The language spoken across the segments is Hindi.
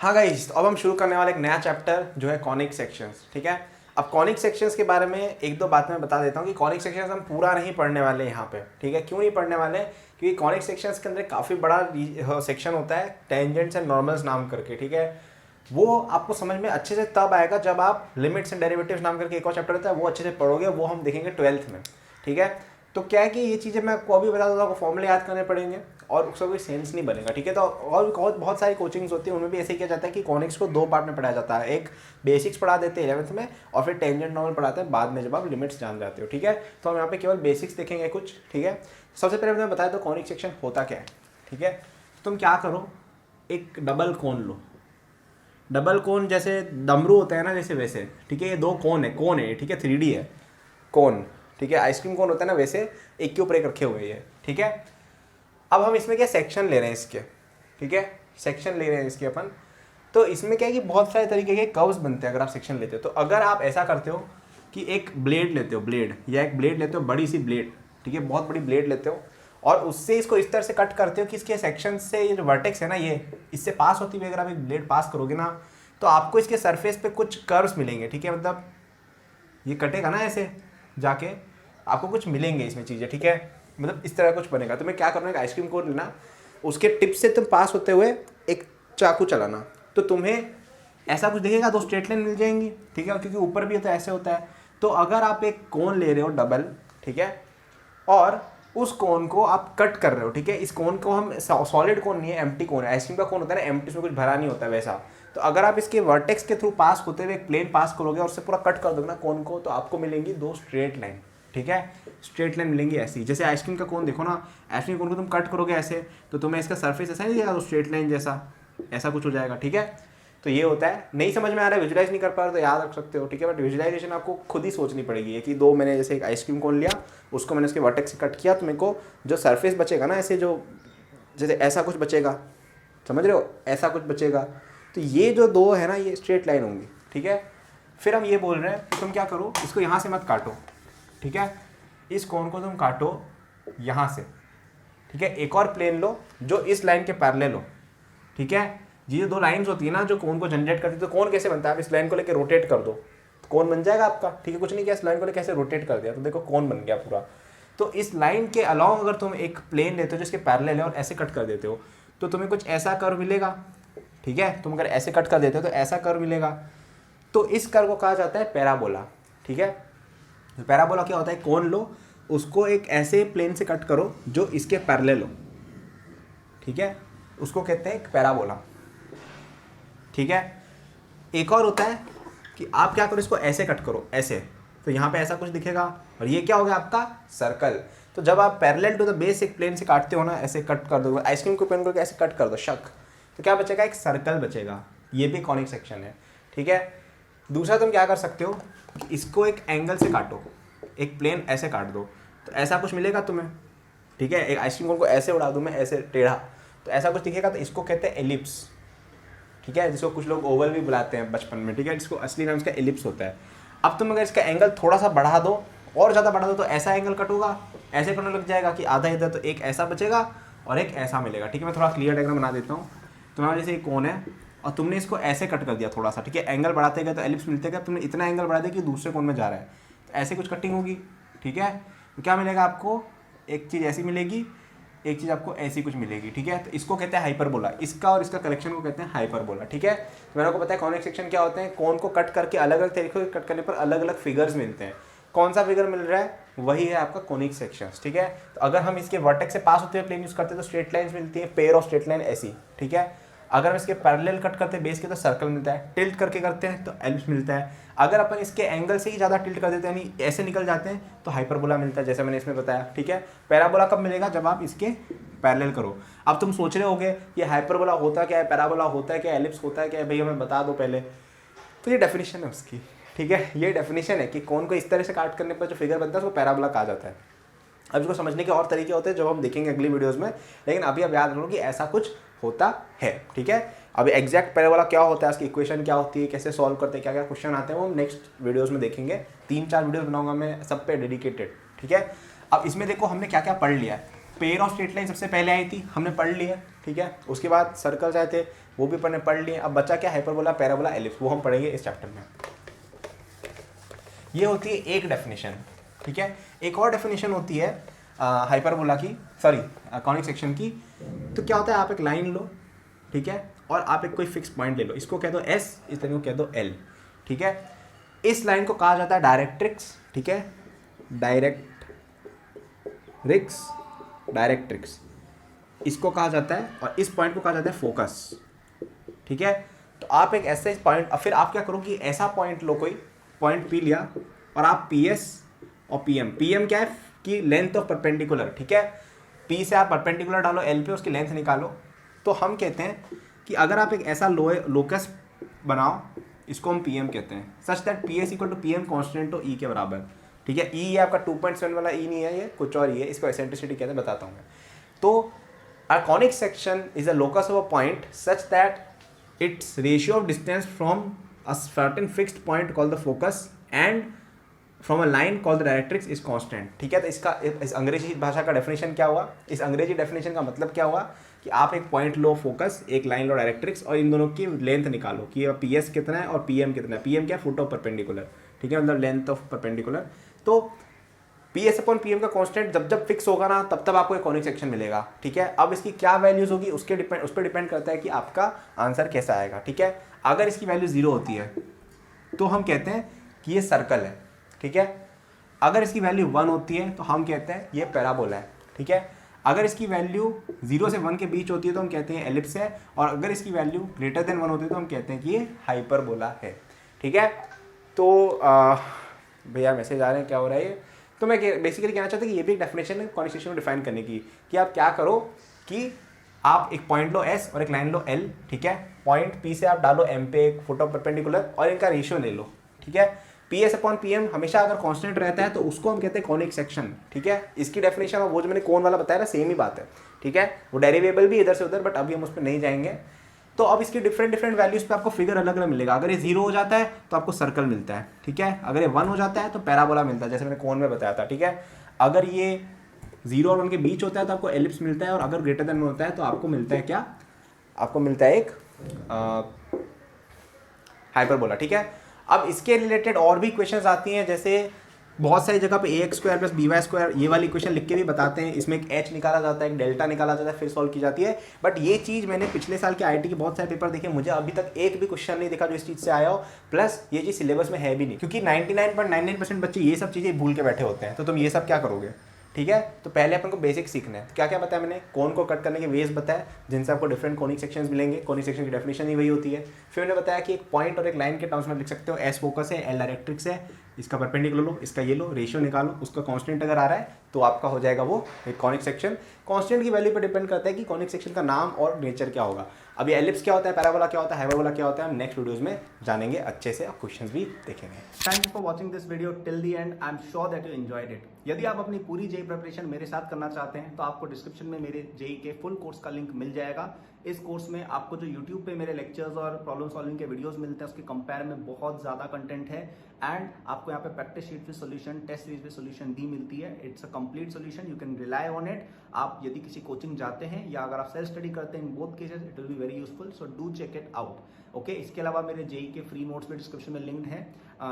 हाँ गाइस, तो अब हम शुरू करने वाले एक नया चैप्टर जो है कॉनिक सेक्शंस। ठीक है, अब कॉनिक सेक्शंस के बारे में एक दो बात मैं बता देता हूँ कि कॉनिक सेक्शंस हम पूरा नहीं पढ़ने वाले यहाँ पे। ठीक है, क्यों नहीं पढ़ने वाले? क्योंकि कॉनिक सेक्शंस के अंदर काफ़ी बड़ा सेक्शन होता है टेंजेंट्स एंड नॉर्मल्स नाम करके। ठीक है, वो आपको समझ में अच्छे से तब आएगा जब आप लिमिट्स एंड डेरिवेटिव्स नाम करके एक और चैप्टर होता है वो अच्छे से पढ़ोगे, वो हम देखेंगे 12th में। ठीक है, तो क्या है कि ये चीज़ें मैं आपको अभी बता दूँगा, आपको फॉर्मूले याद करने पड़ेंगे और उसका कोई सेंस नहीं बनेगा। ठीक है, तो और बहुत सारी कोचिंग्स होती है, उनमें भी ऐसे ही किया जाता है कि कॉनिक्स को दो पार्ट में पढ़ाया जाता है। एक बेसिक्स पढ़ा देते हैं 11th में और फिर टेंजेंट नॉर्मल पढ़ाते हैं बाद में जब आप लिमिट्स जान जाते हो। ठीक है, तो हम यहाँ पे केवल बेसिक्स देखेंगे कुछ। ठीक है, सबसे पहले मैं बताया तो कॉनिक सेक्शन होता क्या है। ठीक है, तुम क्या करो, एक डबल कोन लो। डबल कोन जैसे डमरू होता है ना, जैसे वैसे। ठीक है, ये दो कोन है। ठीक है, 3D है कोन। ठीक है, आइसक्रीम कोन होता है ना, वैसे एक के ऊपर एक रखे हुए हैं। ठीक है, अब हम इसमें क्या सेक्शन ले रहे हैं इसके। ठीक है, सेक्शन ले रहे हैं इसके अपन। तो इसमें क्या है कि बहुत सारे तरीके के कर्व्स बनते हैं अगर आप सेक्शन लेते हो। तो अगर आप ऐसा करते हो कि एक ब्लेड लेते हो, ब्लेड या एक ब्लेड लेते हो, बड़ी सी ब्लेड। ठीक है, बहुत बड़ी ब्लेड लेते हो और उससे इसको इस तरह से कट करते हो कि इसके सेक्शन से ये जो वर्टेक्स है ना, ये इससे पास होती हुई अगर आप एक ब्लेड पास करोगे ना, तो आपको इसके सरफेस पे कुछ कर्व्स मिलेंगे। ठीक है, मतलब ये कटेगा ना ऐसे जाके, आपको कुछ मिलेंगे इसमें चीज़ें। ठीक है, मतलब इस तरह कुछ बनेगा। तुम्हें क्या करना है, आइसक्रीम कोन लेना, उसके टिप से तुम पास होते हुए एक चाकू चलाना, तो तुम्हें ऐसा कुछ दिखेगा, दो स्ट्रेट लाइन मिल जाएंगी। ठीक है, क्योंकि ऊपर भी होता है, ऐसे होता है। तो अगर आप एक कोन ले रहे हो डबल, ठीक है, और उस कोन को आप कट कर रहे हो। ठीक है, इस कोन को हम सॉलिड कोन नहीं है, एम्प्टी कोन है। आइसक्रीम का कोन होता है ना एम्प्टी, उसमें कुछ भरा नहीं होता वैसा। तो अगर आप इसके वर्टेक्स के थ्रू पास होते हुए एक प्लेन पास करोगे और उससे पूरा कट कर दोगे ना कोन को, तो आपको मिलेंगी दो स्ट्रेट लाइन। ठीक है, स्ट्रेट लाइन मिलेंगी ऐसी। जैसे आइसक्रीम का कोन देखो ना, आइसक्रीम कोन को तुम कट करोगे ऐसे, तो तुम्हें इसका सरफेस ऐसा नहीं दिखेगा, तो स्ट्रेट लाइन जैसा ऐसा कुछ हो जाएगा। ठीक है, तो ये होता है। नहीं समझ में आ रहा है, विजुलाइज नहीं कर पा रहे तो याद रख सकते हो। ठीक है, बट विजुलाइजेशन आपको खुद ही सोचनी पड़ेगी कि दो, मैंने जैसे एक आइसक्रीम कोन लिया, उसको मैंने उसके वर्टेक्स से कट किया, तो मेरे को जो सरफेस बचेगा ना ऐसे, जो जैसे ऐसा कुछ बचेगा, समझ रहे हो, ऐसा कुछ बचेगा। तो ये जो दो है ना, ये स्ट्रेट लाइन होंगी। ठीक है, फिर हम ये बोल रहे हैं कि तुम क्या करो, इसको यहाँ से मत काटो। ठीक है, इस कोन को तुम काटो यहाँ से। ठीक है, एक और प्लेन लो जो इस लाइन के पैरेलल हो। ठीक है, ये दो लाइंस होती है ना जो कोन को जनरेट करती है। तो कोन कैसे बनता है, आप इस लाइन को लेकर रोटेट कर दो तो कोन बन जाएगा आपका। ठीक है, कुछ नहीं किया, इस लाइन को लेकर कैसे रोटेट कर दिया तो देखो कोन बन गया पूरा। तो इस लाइन के अलॉन्ग अगर तुम एक प्लेन लेते हो जिसके पैरेलल है और ऐसे कट कर देते हो, तो तुम्हें कुछ ऐसा कर्व मिलेगा। ठीक है, तुम अगर ऐसे कट कर देते हो तो ऐसा कर्व मिलेगा। तो इस कर्व को कहा जाता है पैराबोला। ठीक है, तो पैराबोला क्या होता है, कोन लो, उसको एक ऐसे प्लेन से कट करो जो इसके पैरेलल हो। ठीक है, उसको कहते हैं एक पैराबोला। ठीक है, एक और होता है कि आप क्या करो, इसको ऐसे कट करो ऐसे, तो यहाँ पे ऐसा कुछ दिखेगा और ये क्या हो गया आपका सर्कल। तो जब आप पैरेलल टू द बेस एक प्लेन से काटते हो ना, ऐसे कट कर दो, आइसक्रीम को पेन करके ऐसे कट कर दो शक, तो क्या बचेगा, एक सर्कल बचेगा। ये भी कॉनिक सेक्शन है। ठीक है, दूसरा तुम क्या कर सकते हो कि इसको एक एंगल से काटो, एक प्लेन ऐसे काट दो, तो ऐसा कुछ मिलेगा तुम्हें। ठीक है, एक आइसक्रीम कोन को ऐसे उड़ा दूँ मैं ऐसे टेढ़ा, तो ऐसा कुछ दिखेगा, तो इसको कहते हैं एलिप्स। ठीक है, जिसको कुछ लोग ओवल भी बुलाते हैं बचपन में। ठीक है, जिसको असली नाम इसका एलिप्स होता है। अब तुम अगर इसका एंगल थोड़ा सा बढ़ा दो और ज़्यादा बढ़ा दो, तो ऐसा एंगल कट होगा, ऐसे करने लग जाएगा कि आधा इधर, तो एक ऐसा बचेगा और एक ऐसा मिलेगा। ठीक है, मैं थोड़ा क्लियर डायग्राम बना देता हूँ। तुम्हारा जैसे एक कोन है और तुमने इसको ऐसे कट कर दिया थोड़ा सा। ठीक है, एंगल बढ़ाते गए तो एलिप्स मिलते गए, तुमने इतना एंगल बढ़ा दिया कि दूसरे कोन में जा रहा है, तो ऐसे कुछ कटिंग होगी। ठीक है, तो क्या मिलेगा आपको, एक चीज़ ऐसी मिलेगी, एक चीज़ आपको ऐसी कुछ मिलेगी। ठीक है, तो इसको कहते हैं हाइपरबोला। इसका और इसका कलेक्शन को कहते हैं हाइपरबोला। ठीक है, तो मेरे को पता है कॉनिक सेक्शन क्या होते हैं। कोन को कट करके अलग अलग तरीके से कट करने पर अलग अलग फिगर्स मिलते हैं। कौन सा फिगर मिल रहा है, वही है आपका कॉनिक सेक्शंस। ठीक है, तो अगर हम इसके वर्टेक्स से पास होते हुए प्लेन यूज करते हैं तो स्ट्रेट लाइन्स मिलती है, पेयर ऑफ स्ट्रेट लाइन ऐसी। ठीक है, अगर हम इसके पैरेलल कट करते हैं बेस के तो सर्कल मिलता है, टिल्ट करके करते हैं तो एलिप्स मिलता है, अगर अपन इसके एंगल से ही ज़्यादा टिल्ट कर देते हैं यानी ऐसे निकल जाते हैं तो हाइपरबोला मिलता है, जैसे मैंने इसमें बताया। ठीक है, पैराबोला कब मिलेगा, जब आप इसके पैरेलल करो। अब तुम सोच रहे होगे ये हाइपरबोला होता क्या है, पैराबोला होता है क्या, एलिप्स होता है क्या है, भैया हमें बता दो पहले। तो ये डेफिनेशन है उसकी। ठीक है, ये डेफिनेशन है कि कोन को इस तरह से काट करने पर जो फिगर बनता है उसको पैराबोला कहा जाता है। अब इसको समझने के और तरीके होते हैं जो हम देखेंगे अगली वीडियोस में, लेकिन अभी अब याद रखो कि ऐसा कुछ होता है। ठीक है, अभी एग्जैक्ट पैराबोला क्या होता है, उसकी इक्वेशन क्या होती है, कैसे सॉल्व करते हैं, क्या क्या क्वेश्चन आते हैं, वो हम नेक्स्ट वीडियोस में देखेंगे। 3-4 वीडियोस बनाऊंगा मैं सब पे डेडिकेटेड। ठीक है, अब इसमें देखो हमने क्या क्या पढ़ लिया है। पेयर ऑफ स्ट्रेट लाइन सबसे पहले आई थी, हमने पढ़ लिया। ठीक है, उसके बाद सर्कल्स आए थे, वो भी अपन ने पढ़ लिए। अब बचा क्या, हाइपरबोला, पैराबोला, एलिप्स, वो हम पढ़ेंगे इस चैप्टर में। ये होती है एक डेफिनेशन, ठीक है। एक और डेफिनेशन होती है हाइपरबोला की, सॉरी कॉनिक सेक्शन की। तो क्या होता है, आप एक लाइन लो, ठीक है, और आप एक कोई फिक्स पॉइंट ले लो, इसको कह दो एस, इस लाइन को कह दो एल, ठीक है। इस लाइन को कहा जाता है डायरेक्ट्रिक्स, ठीक है, डायरेक्ट्रिक्स इसको कहा जाता है, और इस पॉइंट को कहा जाता है फोकस, ठीक है। तो आप एक ऐसे पॉइंट, फिर आप क्या करो कि ऐसा पॉइंट लो, कोई पॉइंट पी लिया, और आप पी एस और पी एम क्या है कि लेंथ ऑफ परपेंडिकुलर, ठीक है। पी से आप परपेंडिकुलर डालो एल पे, उसकी लेंथ निकालो। तो हम कहते हैं कि अगर आप एक ऐसा लोकस बनाओ, इसको हम पी एम कहते हैं, such that P S equal to P M constant to E के बराबर, ठीक है। ई ये आपका 2.7 वाला ई नहीं है, ये कुछ और ही है, इसको एसेंट्रिसिटी कहते हैं, बताता हूँ मैं। तो a conic section is a locus of a point such that its ratio of distance from a certain fixed point called the focus and from a line called the directrix is constant, ठीक है। तो इसका इस अंग्रेजी भाषा का डेफिनेशन क्या हुआ, इस अंग्रेजी डेफिनेशन का मतलब क्या हुआ कि आप एक पॉइंट लो फोकस, एक लाइन लो डायरेक्ट्रिक्स, और इन दोनों की लेंथ निकालो कि पी एस कितना है और पी एम कितना है। पी एम क्या है, फुट ऑफ परपेंडिकुलर, ठीक है, मतलब लेंथ ऑफ परपेंडिकुलर। तो P S upon P M का कांस्टेंट जब जब फिक्स होगा ना, तब तब आपको एक कॉनिक सेक्शन मिलेगा, ठीक है। अब इसकी क्या वैल्यूज होगी उस पर डिपेंड करता है कि आपका आंसर कैसा आएगा, ठीक है। अगर इसकी वैल्यू 0 होती है तो हम कहते हैं कि ये सर्कल है, ठीक है। अगर इसकी वैल्यू 1 होती है तो हम कहते हैं ये पैराबोला है, ठीक है। अगर इसकी वैल्यू 0 से 1 के बीच होती है तो हम कहते हैं एलिप्स है, और अगर इसकी वैल्यू ग्रेटर देन 1 होती है तो हम कहते हैं कि ये हाइपरबोला है, ठीक है। तो भैया मैसेज आ रहे हैं, क्या हो रहा है ये। तो मैं बेसिकली कहना चाहता हूँ कि ये भी एक डेफिनेशन है कॉनिक सेक्शन को डिफाइन करने की, कि आप क्या करो कि आप एक पॉइंट लो एस और एक लाइन लो एल, ठीक है। पॉइंट पी से आप डालो एम पे एक फुट ऑफ परपेंडिकुलर, और इनका रेशियो ले लो, ठीक है। P S upon P M हमेशा अगर कांस्टेंट रहता है तो उसको हम कहते हैं कॉनिक सेक्शन, ठीक है। इसकी डेफिनेशन और वो जो मैंने कोन वाला बताया ना, सेम ही बात है, ठीक है। वो डेरिवेबल भी इधर से उधर, बट अभी हम उस पर नहीं जाएंगे। तो अब इसकी डिफरेंट वैल्यूज पे आपको फिगर अलग अलग मिलेगा। अगर ये 0 हो जाता है तो आपको सर्कल मिलता है, ठीक है। अगर ये 1 हो जाता है तो पैराबोला मिलता है, जैसे मैंने कोन में बताया था, ठीक है। अगर ये 0 और 1 के बीच होता है तो आपको एलिप्स मिलता है, और अगर ग्रेटर देन 1 होता है तो आपको मिलता है क्या, आपको मिलता है एक हाइपरबोला, ठीक है। अब इसके रिलेटेड और भी क्वेश्चंस आती हैं, जैसे बहुत सारी जगह पे ax square plus B Y square ये वाली इक्वेशन लिख के भी बताते हैं। इसमें एक h निकाला जाता है, एक डेल्टा निकाला जाता है, फिर सॉल्व की जाती है। बट ये चीज़ मैंने पिछले साल के आईआईटी के बहुत सारे पेपर देखे, मुझे अभी तक एक भी क्वेश्चन नहीं दिखा जो इस चीज़ से आया हो। प्लस ये चीज़ सिलेबस में है भी नहीं, क्योंकि 99.99% बच्चे ये सब चीज़ें भूल के बैठे होते हैं। तो तुम ये सब क्या करोगे, ठीक है। तो पहले अपन को बेसिक सीखना है। क्या क्या बताया मैंने, कोन को कट करने के वेज बताया, जिनसे आपको डिफरेंट कॉनिक सेक्शंस मिलेंगे। कॉनिक सेक्शन की डेफिनेशन ही वही होती है। फिर मैंने बताया कि एक पॉइंट और एक लाइन के टर्म्स में लिख सकते हो, एस फोकस है, एल डायरेक्ट्रिक्स है, इसका परपेंडिकुलर लो, इसका ये लो, रेशियो निकालो, उसका कांस्टेंट अगर आ रहा है तो आपका हो जाएगा वो एक कॉनिक सेक्शन। कांस्टेंट की वैल्यू पर डिपेंड करता है कि कॉनिक सेक्शन का नाम और नेचर क्या होगा। अब ये एलिप्स क्या होता है, पैराबोला क्या होता है, हाइपरबोला क्या होता है, हम नेक्स्ट वीडियोस में जानेंगे अच्छे से, और क्वेश्चंस भी देखेंगे। Thank you for watching this video till the end. I am sure that you enjoyed it. यदि आप अपनी पूरी जेई प्रिपरेशन मेरे साथ करना चाहते हैं तो आपको डिस्क्रिप्शन में मेरे जेई के फुल कोर्स का लिंक मिल जाएगा। इस कोर्स में आपको जो यूट्यूब पे मेरे लेक्चर्स और प्रॉब्लम सॉल्विंग के वीडियोस मिलते हैं, उसके कंपेयर में बहुत ज़्यादा कंटेंट है, एंड आपको यहाँ पे practice sheet with solution, test series with solution दी मिलती है। It's a complete solution, you can rely on it. आप यदि किसी कोचिंग जाते हैं या अगर आप सेल्फ स्टडी करते हैं, in both cases it will be very useful, so do check it out. Okay, इसके अलावा मेरे जेई के फ्री नोट्स भी डिस्क्रिप्शन में लिंक्ड हैं,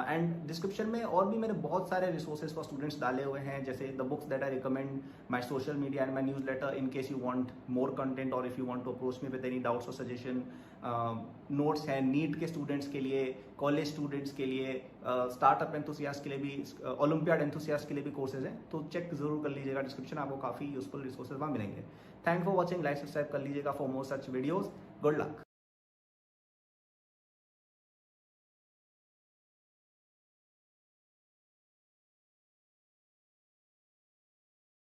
एंड डिस्क्रिप्शन में और भी मैंने बहुत सारे रिसोर्सेज फॉर स्टूडेंट्स डाले हुए हैं, जैसे the books that I recommend, my social media and my newsletter in case you want more content, और if you want to approach me with any doubts और सजेशन। नोट्स हैं नीट के स्टूडेंट्स के लिए, कॉलेज स्टूडेंट्स के लिए, स्टार्टअप एंथुसियास्ट के लिए भी, ओलंपियाड एंथुसियास्ट के लिए भी कोर्सेज हैं। तो चेक जरूर कर लीजिएगा डिस्क्रिप्शन, आपको काफ़ी यूजफुल रिसोर्सेज वहाँ मिलेंगे। Thank for watching, like subscribe कर लीजिएगा for more such videos. Good luck.